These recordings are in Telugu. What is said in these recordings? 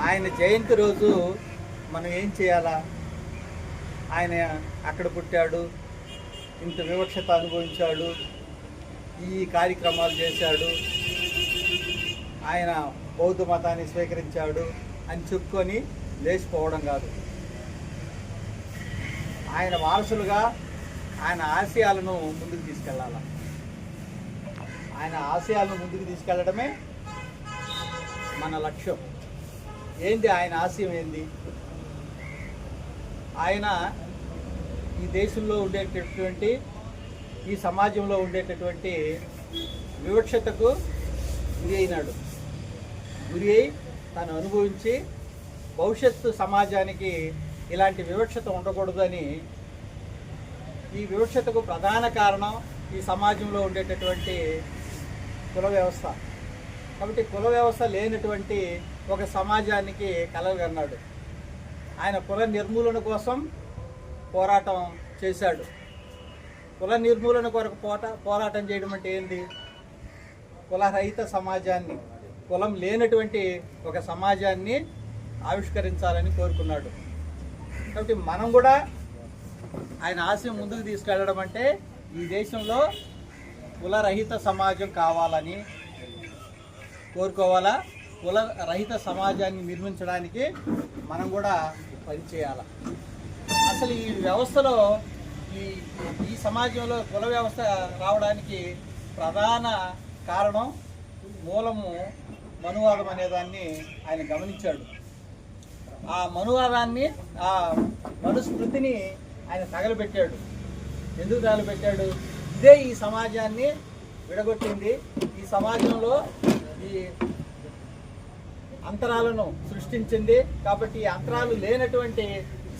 ఆయన జయంతి రోజు మనం ఏం చేయాలా? ఆయన అక్కడ పుట్టాడు, ఇంత వివక్షత అనుభవించాడు, ఈ కార్యక్రమాలు చేశాడు, ఆయన బౌద్ధ మతాన్ని స్వీకరించాడు అని చెప్పుకొని లేచిపోవడం కాదు. ఆయన వారసులుగా ఆయన ఆశయాలను ముందుకు తీసుకెళ్ళాలి. ఆయన ఆశయాలను ముందుకు తీసుకెళ్ళడమే మన లక్ష్యం. ఏంది ఆయన ఆశయం? ఏంది? ఆయన ఈ దేశంలో ఉండేటటువంటి, ఈ సమాజంలో ఉండేటటువంటి వివక్షతకు గురి అయినాడు. గురి అయి తను అనుభవించి భవిష్యత్తు సమాజానికి ఇలాంటి వివక్షత ఉండకూడదని, ఈ వివక్షతకు ప్రధాన కారణం ఈ సమాజంలో ఉండేటటువంటి కుల వ్యవస్థ. కాబట్టి కుల వ్యవస్థ లేనటువంటి ఒక సమాజానికి కలగన్నాడు. ఆయన కుల నిర్మూలన కోసం పోరాటం చేశాడు. కుల నిర్మూలన కొరకు పోరాటం చేయడం అంటే ఏంది? కులరహిత సమాజాన్ని, కులం లేనటువంటి ఒక సమాజాన్ని ఆవిష్కరించాలని కోరుకున్నాడు. కాబట్టి మనం కూడా ఆయన ఆశయం ముందుకు తీసుకెళ్ళడం అంటే ఈ దేశంలో కులరహిత సమాజం కావాలని కోరుకోవాలా. కులరహిత సమాజాన్ని నిర్మించడానికి మనం కూడా పనిచేయాలి. అసలు ఈ వ్యవస్థలో ఈ సమాజంలో కుల వ్యవస్థ రావడానికి ప్రధాన కారణం, మూలము మనువాదం అనేదాన్ని ఆయన గమనించాడు. ఆ మనువాదాన్ని, ఆ మనుస్మృతిని ఆయన తగలబెట్టాడు. ఎందుకు తగలబెట్టాడు? ఇదే ఈ సమాజాన్ని విడగొట్టింది. ఈ సమాజంలో ఈ అంతరాలను సృష్టించింది. కాబట్టి ఈ అంతరాలు లేనటువంటి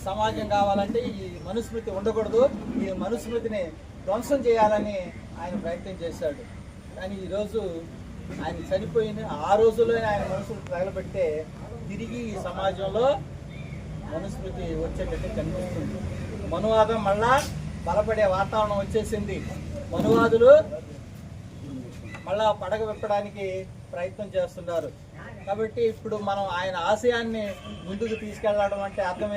సమాజం కావాలంటే ఈ మనుస్మృతి ఉండకూడదు. ఈ మనుస్మృతిని ధ్వంసం చేయాలని ఆయన ప్రయత్నం చేశాడు. కానీ ఈరోజు ఆయన చనిపోయిన ఆ రోజుల్లోనే ఆయన మనుస్మృతి తగలబెట్టే తిరిగి ఈ సమాజంలో మనుస్మృతి వచ్చేటట్టు కనిపిస్తుంది. మనువాదం మళ్ళా బలపడే వాతావరణం వచ్చేసింది. మనువాదులు మళ్ళా పడగ విప్పడానికి ప్రయత్నం చేస్తున్నారు. కాబట్టి ఇప్పుడు మనం ఆయన ఆశయాన్ని ముందుకు తీసుకెళ్ళడం అంటే అర్థమే.